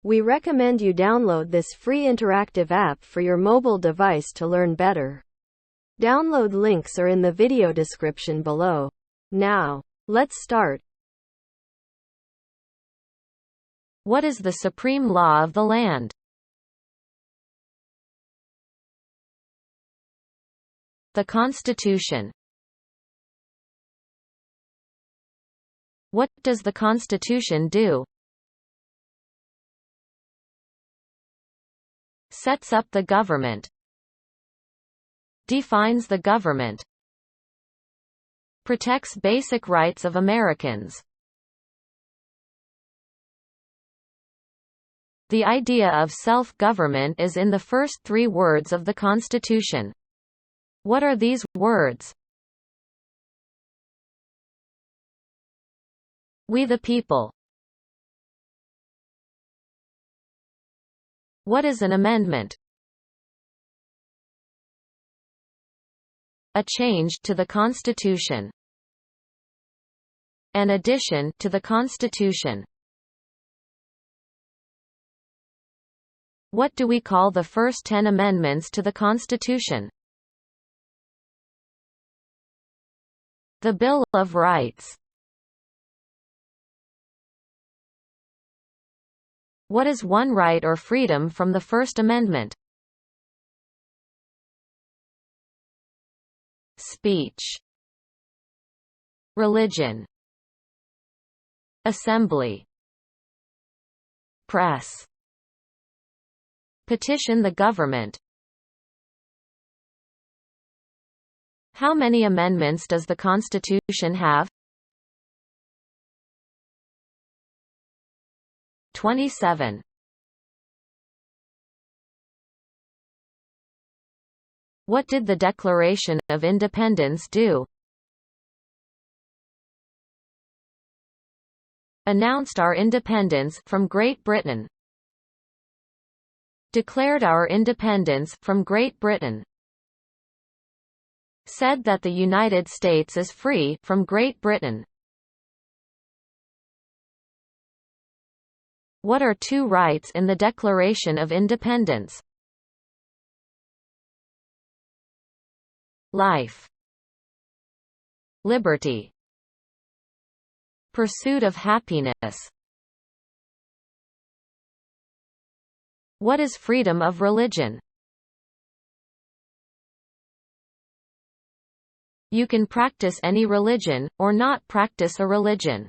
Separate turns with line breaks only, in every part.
We recommend you download this free interactive app for your mobile device to learn better. Download links are in the video description below. Now, let's start.
What is the supreme law of the land? The Constitution. What does the Constitution do? Sets up the government. Defines the government. Protects basic rights of Americans. The idea of self-government is in the first 3 words of the Constitution. What are these words? We the people. What is an amendment? A change to the Constitution. An addition to the Constitution. What do we call the first 10 amendments to the Constitution? The Bill of Rights. What is one right or freedom from the First Amendment? Speech. Religion. Assembly. Press. Petition the government. How many amendments does the Constitution have? 27. What did the Declaration of Independence do? Announced our independence from Great Britain. Declared our independence from Great Britain. Said that the United States is free from Great Britain. What are 2 rights in the Declaration of Independence? Life. Liberty. Pursuit of happiness. What is freedom of religion? You can practice any religion, or not practice a religion.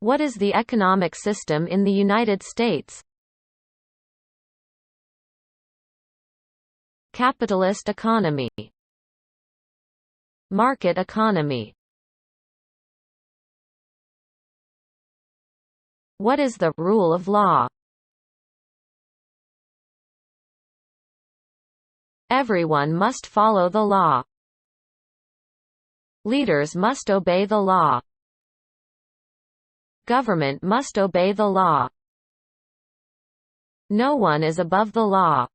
What is the economic system in the United States? Capitalist economy. Market economy. What is the rule of law? Everyone must follow the law. Leaders must obey the law. Government must obey the law. No one is above the law.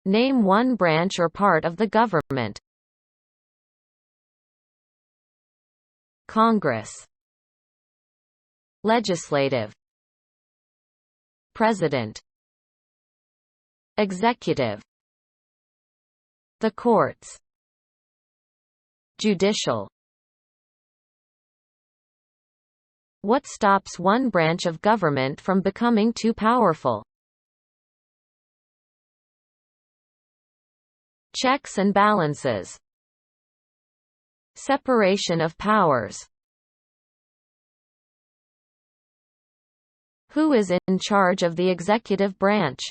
Name one branch or part of the government. Congress. Legislative. President. Executive. The courts. Judicial. What stops one branch of government from becoming too powerful? Checks and balances. Separation of powers. Who is in charge of the executive branch?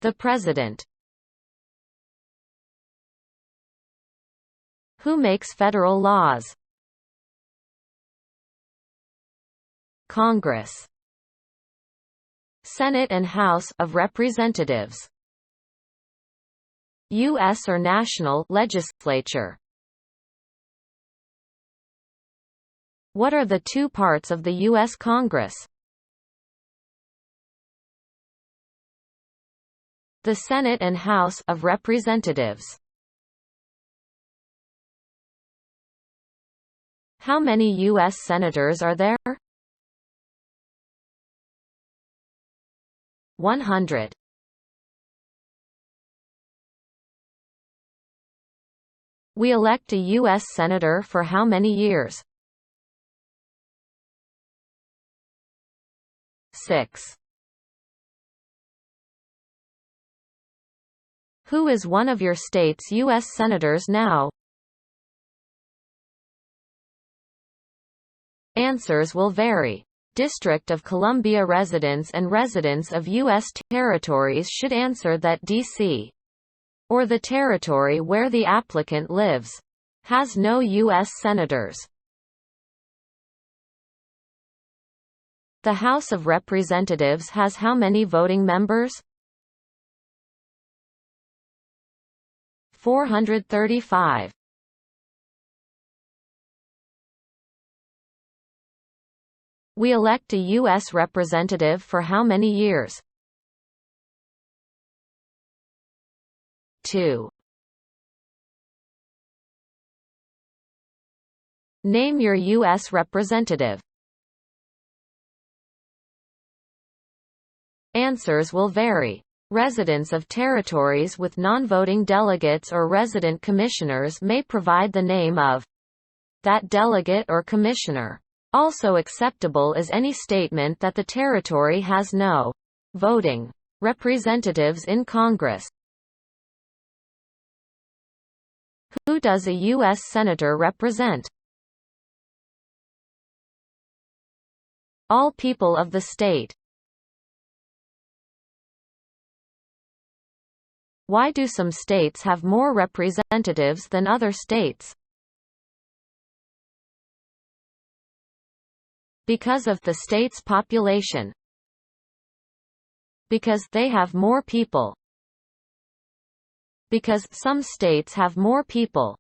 The President. Who makes federal laws? Congress. Senate and House of Representatives. U.S. or national legislature. What are the 2 parts of the U.S. Congress? The Senate and House of Representatives. How many U.S. senators are there? 100. We elect a U.S. senator for how many years? 6. Who is one of your state's U.S. senators now? Answers will vary. District of Columbia residents and residents of U.S. territories should answer that D.C. or the territory where the applicant lives has no U.S. senators. The House of Representatives has how many voting members? 435. We elect a U.S. representative for how many years? 2. Name your U.S. representative. Answers will vary. Residents of territories with non-voting delegates or resident commissioners may provide the name of that delegate or commissioner. Also acceptable is any statement that the territory has no voting representatives in Congress. Who does a U.S. senator represent? All people of the state. Why do some states have more representatives than other states? Because of the state's population. Because they have more people. Because some states have more people.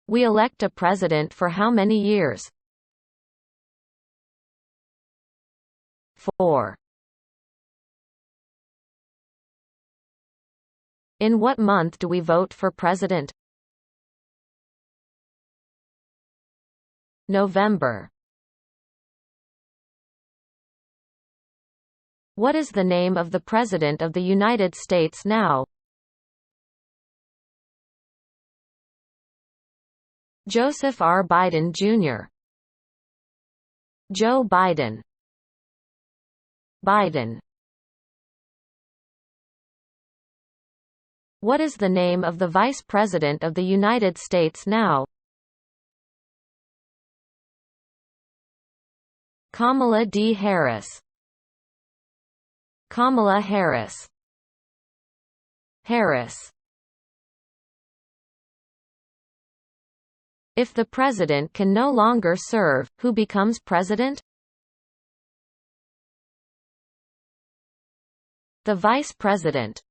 We elect a president for how many years? 4. In what month do we vote for president? November. What is the name of the President of the United States now? Joseph R. Biden, Jr. Joe Biden. Biden. What is the name of the Vice President of the United States now? Kamala D. Harris. Kamala Harris. Harris. If the president can no longer serve, who becomes president? The vice president.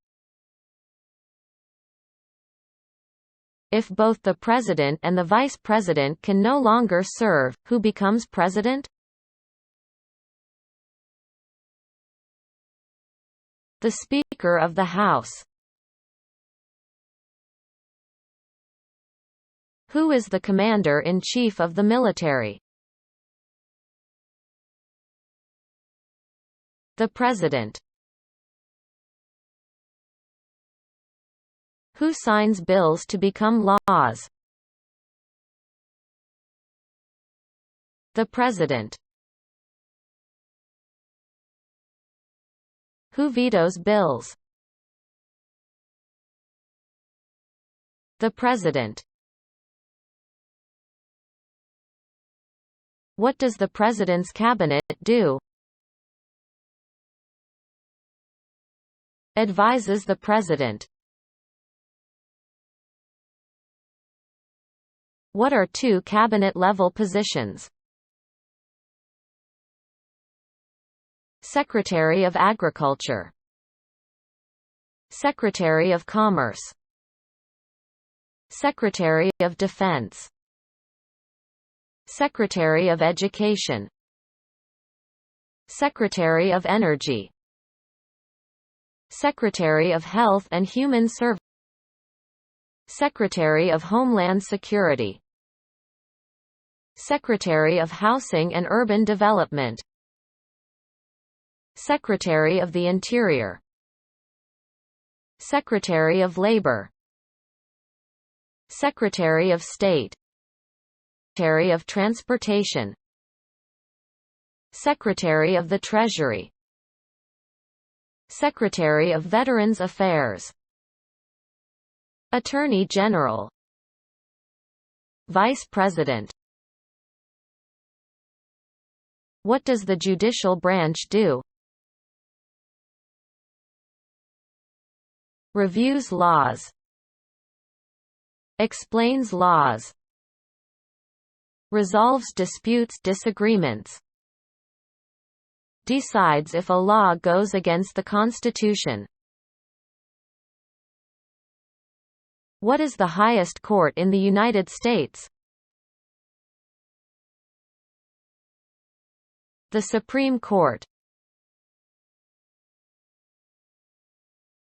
If both the president and the vice president can no longer serve, who becomes president? The Speaker of the House. Who is the Commander-in-Chief of the military? The President. Who signs bills to become laws? The President. Who vetoes bills? The President. What does the President's cabinet do? Advises the President. What are two cabinet-level positions? Secretary of Agriculture. Secretary of Commerce. Secretary of Defense. Secretary of Education. Secretary of Energy. Secretary of Health and Human Services. Secretary of Homeland Security, Secretary of Housing and Urban Development, Secretary of the Interior, Secretary of Labor, Secretary of State, Secretary of Transportation, Secretary of the Treasury, Secretary of Veterans Affairs, Attorney General, Vice President. What does the judicial branch do? Reviews laws, explains laws, resolves disputes, disagreements, decides if a law goes against the Constitution. What is the highest court in the United States? The Supreme Court.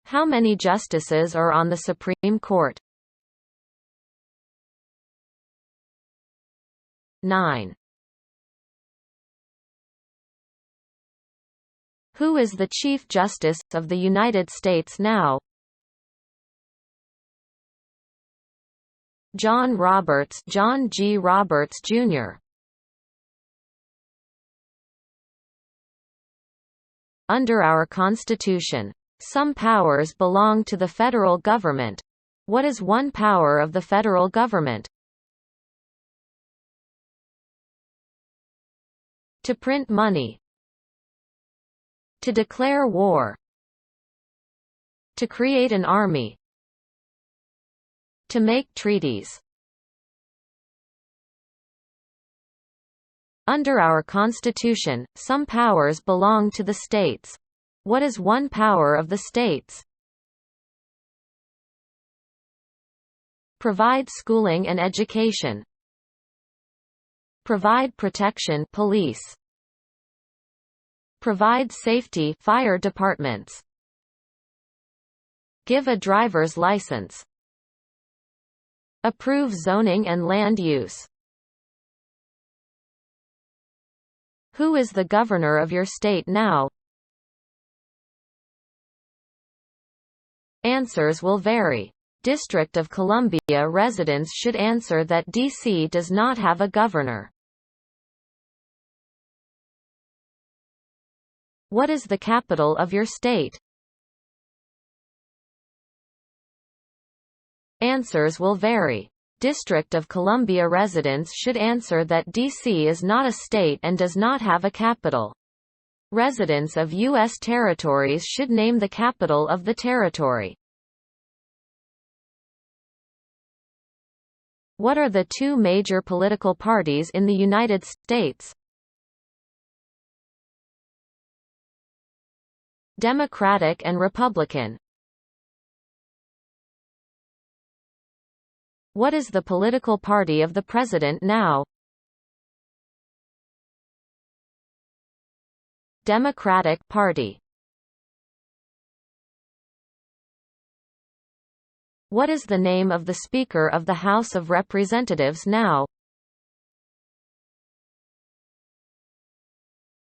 How many justices are on the Supreme Court? 9. Who is the Chief Justice of the United States now? John G. Roberts, Jr. Under our Constitution, some powers belong to the federal government. What is one power of the federal government? To print money. To declare war. To create an army. To make treaties. Under our Constitution, some powers belong to the states. What is one power of the states? Provide schooling and education. Provide protection, police. Provide safety, fire departments. Give a driver's license. Approve zoning and land use. Who is the governor of your state now? Answers will vary. District of Columbia residents should answer that D.C. does not have a governor. What is the capital of your state? Answers will vary. District of Columbia residents should answer that D.C. is not a state and does not have a capital. Residents of U.S. territories should name the capital of the territory. What are the two major political parties in the United States? Democratic and Republican. What is the political party of the president now? Democratic Party. What is the name of the Speaker of the House of Representatives now?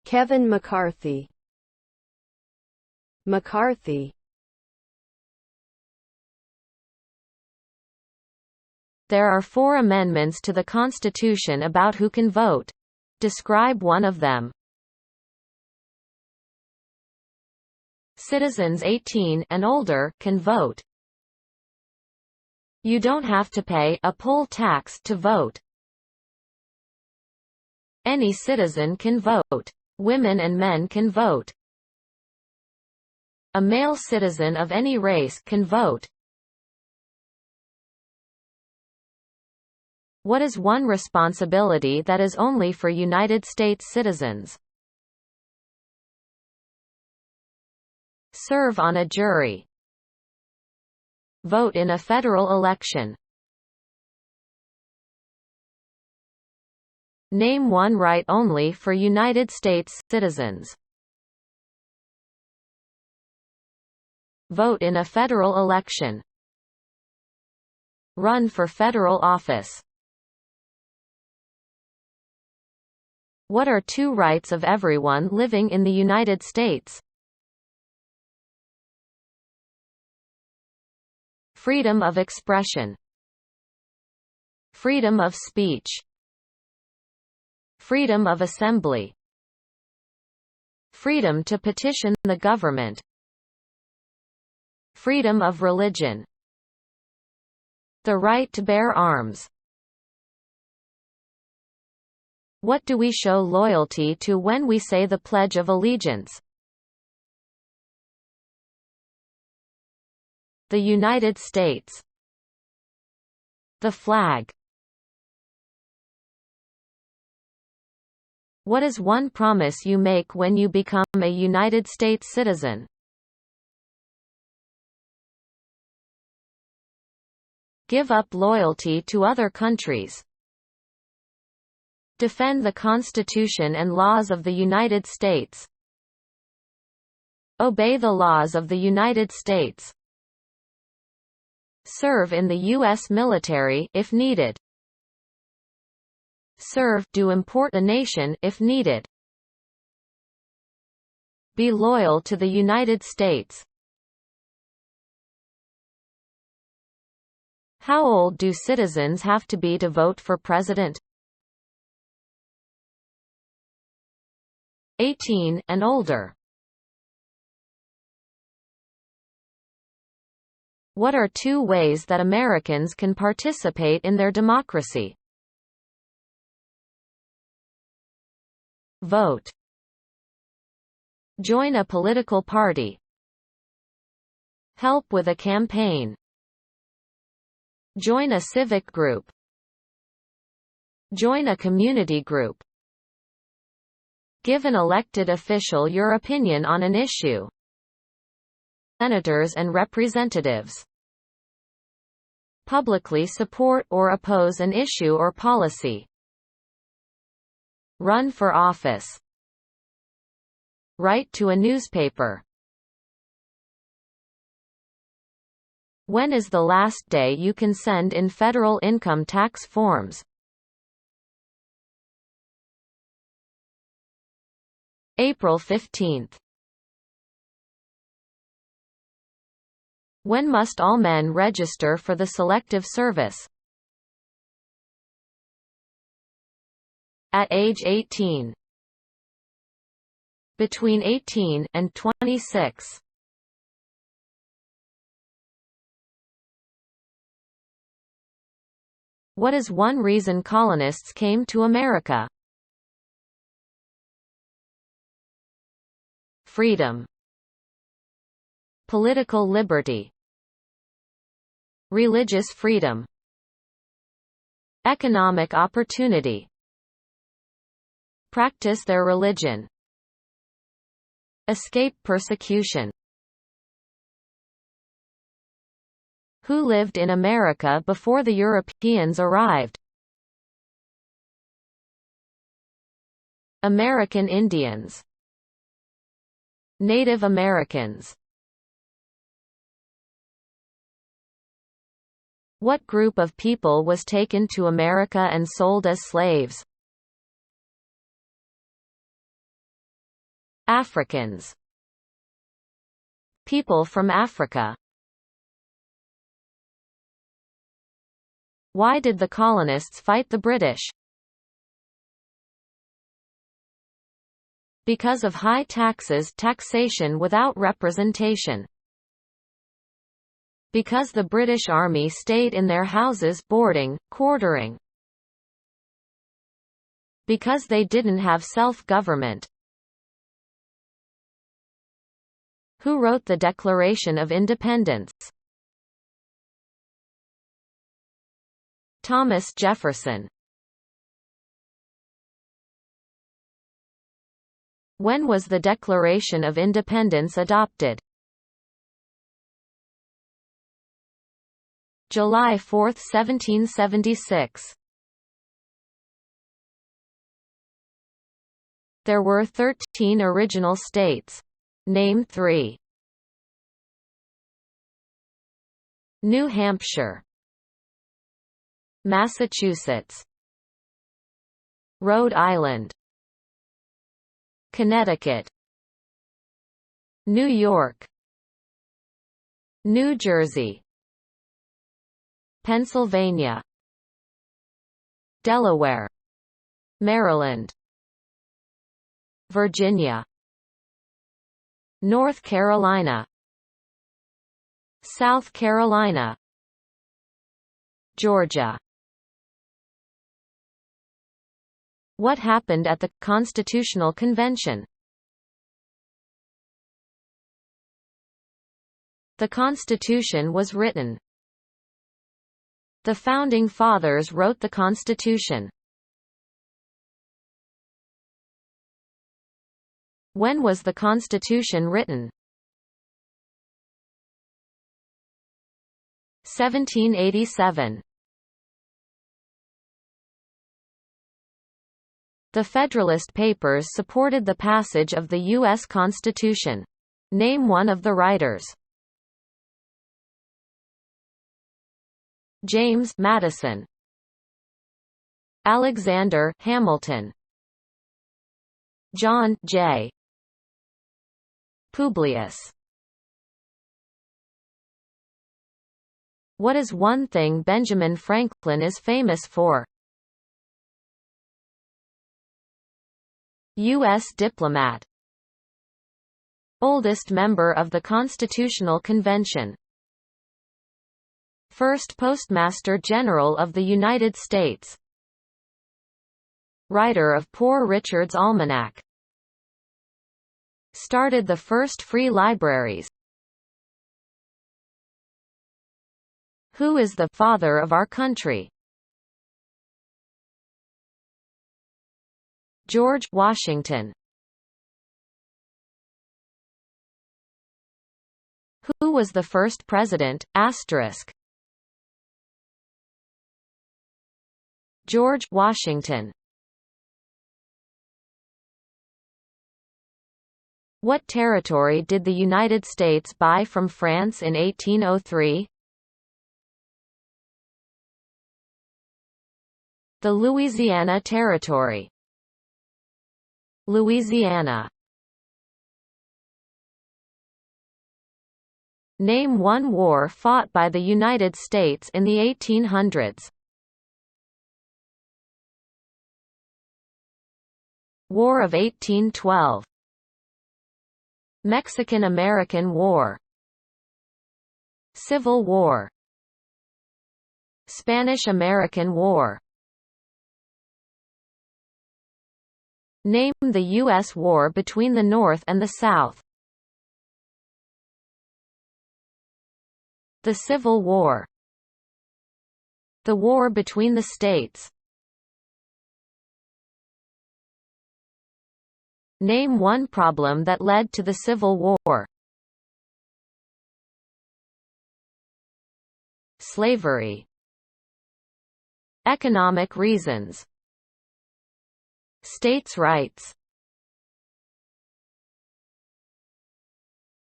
Kevin McCarthy. McCarthy.
There are 4 amendments to the Constitution about who can vote. Describe one of them. Citizens 18 and older can vote. You don't have to pay a poll tax to vote. Any citizen can vote. Women and men can vote. A male citizen of any race can vote. What is one responsibility that is only for United States citizens? Serve on a jury. Vote in a federal election. Name one right only for United States citizens. Vote in a federal election. Run for federal office. What are two rights of everyone living in the United States? Freedom of expression. Freedom of speech. Freedom of assembly. Freedom to petition the government. Freedom of religion. The right to bear arms. What do we show loyalty to when we say the Pledge of Allegiance? The United States. The flag. What is one promise you make when you become a United States citizen? Give up loyalty to other countries. Defend the Constitution and laws of the United States. Obey the laws of the United States. Serve in the U.S. military if needed. Serve to import the nation if needed. Be loyal to the United States. How old do citizens have to be to vote for president? 18 and older. What are two ways that Americans can participate in their democracy? Vote. Join a political party. Help with a campaign. Join a civic group. Join a community group. Give an elected official your opinion on an issue. Senators and representatives. Publicly support or oppose an issue or policy. Run for office. Write to a newspaper. When is the last day you can send in federal income tax forms? April 15. When must all men register for the Selective Service? At age 18. Between 18 and 26. What is one reason colonists came to America? Freedom. Political liberty. Religious freedom. Economic opportunity. Practice their religion. Escape persecution. Who lived in America before the Europeans arrived? American Indians. Native Americans. What group of people was taken to America and sold as slaves? Africans. People from Africa. Why did the colonists fight the British? Because of high taxes, taxation without representation. Because the British Army stayed in their houses boarding, quartering. Because they didn't have self-government. Who wrote the Declaration of Independence? Thomas Jefferson. When was the Declaration of Independence adopted? July 4, 1776. There were 13 original states. Name 3. New Hampshire. Massachusetts, Rhode Island, Connecticut, New York, New Jersey, Pennsylvania, Delaware, Maryland, Virginia, North Carolina, South Carolina, Georgia. What happened at the Constitutional Convention? The Constitution was written. The Founding Fathers wrote the Constitution. When was the Constitution written? 1787. The Federalist Papers supported the passage of the U.S. Constitution. Name one of the writers. James Madison, Alexander Hamilton, John J. Publius. What is one thing Benjamin Franklin is famous for? U.S. diplomat. Oldest member of the Constitutional Convention. First Postmaster General of the United States. Writer of Poor Richard's Almanac. Started the first free libraries. Who is the father of our country? George Washington. Who was the first president? George Washington. What territory did the United States buy from France in 1803? The Louisiana Territory. Louisiana. Name one war fought by the United States in the 1800s. War of 1812. Mexican-American War. Civil War. Spanish-American War. Name the U.S. war between the North and the South. The Civil War. The war between the states. Name one problem that led to the Civil War. Slavery. Economic reasons. States' rights.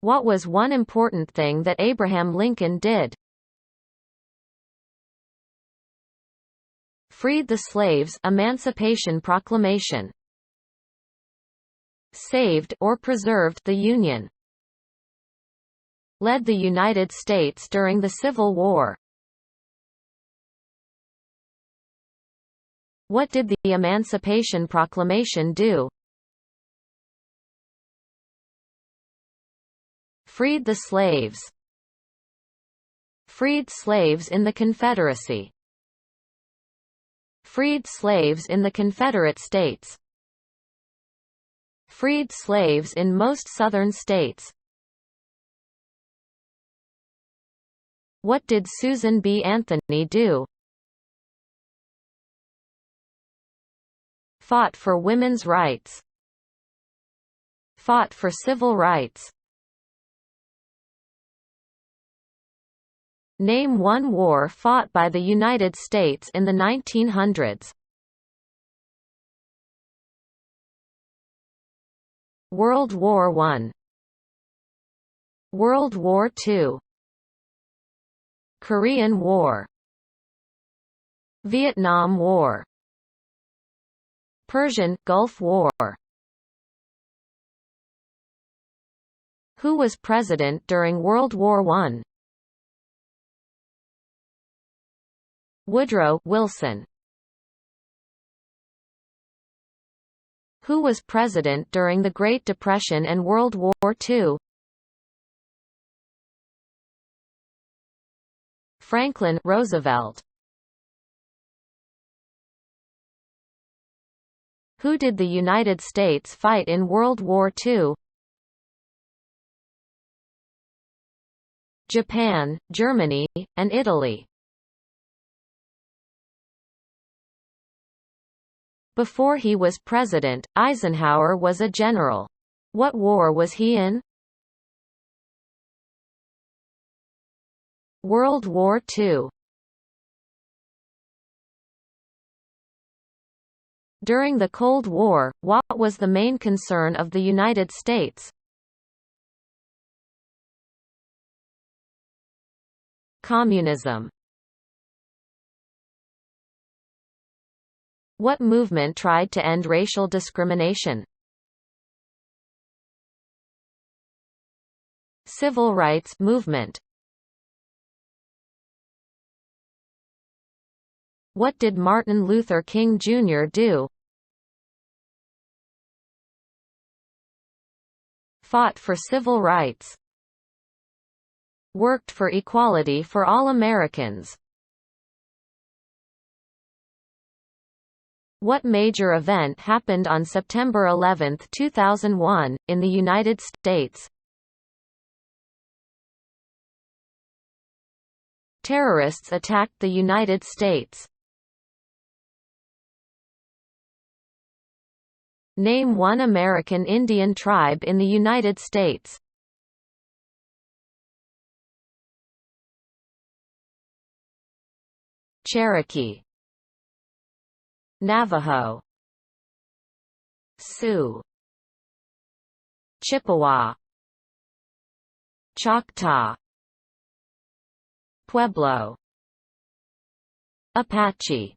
What was one important thing that Abraham Lincoln did? Freed the slaves. Emancipation Proclamation. Saved or preserved the Union. Led the United States during the Civil War. What did the Emancipation Proclamation do? Freed the slaves. Freed slaves in the Confederacy. Freed slaves in the Confederate States. Freed slaves in most Southern states. What did Susan B. Anthony do? Fought for women's rights. Fought for civil rights. Name one war fought by the United States in the 1900s. World War I. World War II. Korean War. Vietnam War. Persian Gulf War. Who was president during World War I? Woodrow Wilson. Who was president during the Great Depression and World War II? Franklin Roosevelt. Who did the United States fight in World War II? Japan, Germany, and Italy. Before he was president, Eisenhower was a general. What war was he in? World War II. During the Cold War, what was the main concern of the United States? Communism. What movement tried to end racial discrimination? Civil rights movement. What did Martin Luther King Jr. do? Fought for civil rights. Worked for equality for all Americans. What major event happened on September 11, 2001, in the United States? Terrorists attacked the United States. Name one American Indian tribe in the United States. Cherokee. Navajo. Sioux. Chippewa. Choctaw. Pueblo. Apache.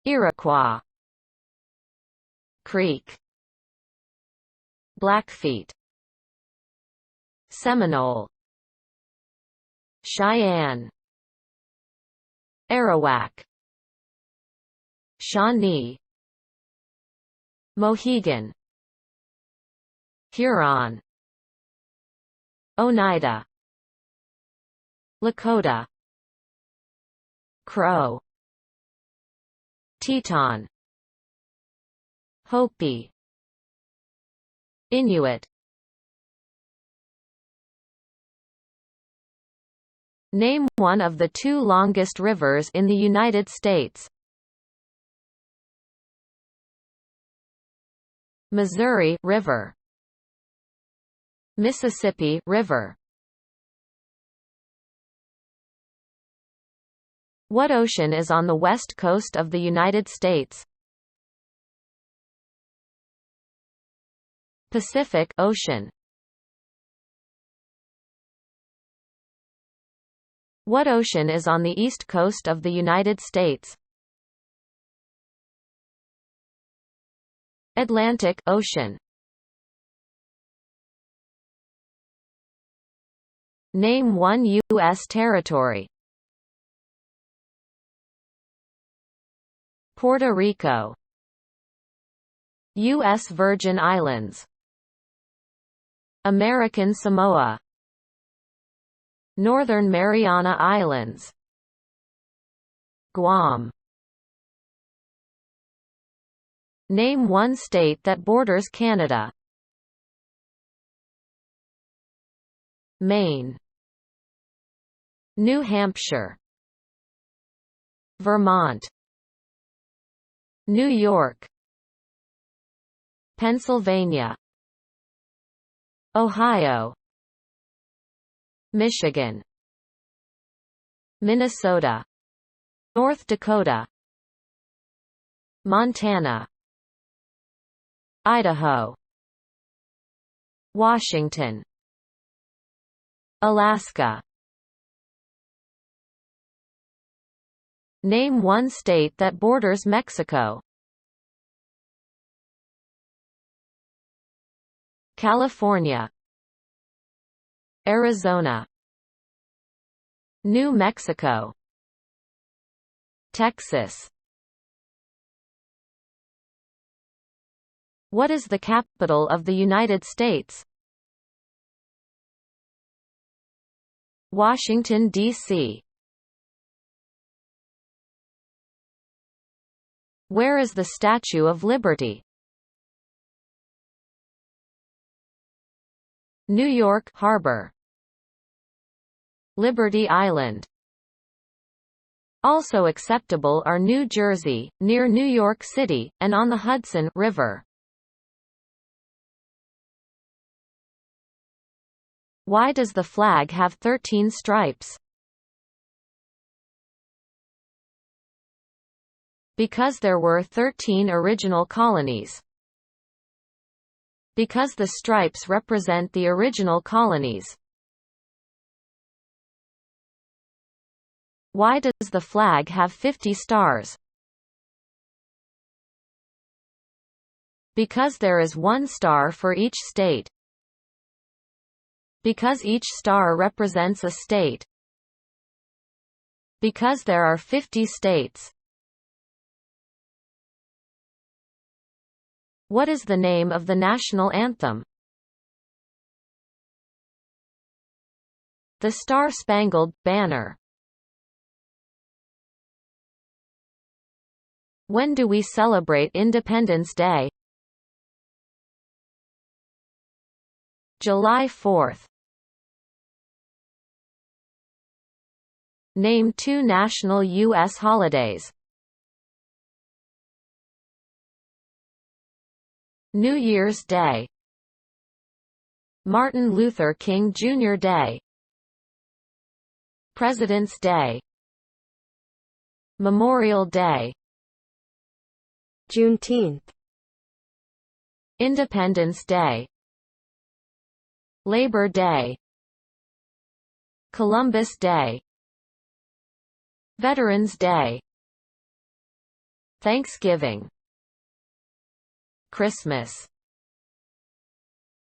Iroquois. Creek. Blackfeet. Seminole. Cheyenne. Arawak. Shawnee. Mohegan. Huron. Oneida. Lakota. Crow. Teton. Hopi. Inuit. Name one of the two longest rivers in the United States. Missouri River. Mississippi River. What ocean is on the west coast of the United States? Pacific Ocean. What ocean is on the east coast of the United States? Atlantic Ocean. Name one U.S. territory. Puerto Rico. U.S. Virgin Islands. American Samoa. Northern Mariana Islands. Guam. Name one state that borders Canada. Maine. New Hampshire. Vermont. New York. Pennsylvania. Ohio. Michigan. Minnesota. North Dakota. Montana. Idaho. Washington. Alaska. Name one state that borders Mexico. California, Arizona, New Mexico, Texas. What is the capital of the United States? Washington, D.C. Where is the Statue of Liberty? New York Harbor, Liberty Island. Also acceptable are New Jersey, near New York City, and on the Hudson River. Why does the flag have 13 stripes? Because there were 13 original colonies. Because the stripes represent the original colonies. Why does the flag have 50 stars? Because there is one star for each state. Because each star represents a state. Because there are 50 states. What is the name of the national anthem? The Star-Spangled Banner. When do we celebrate Independence Day? July 4th. Name two national U.S. holidays. New Year's Day, Martin Luther King Jr. Day, President's Day, Memorial Day,
Juneteenth,
Independence Day, Labor Day, Columbus Day, Veterans Day, Thanksgiving, Christmas.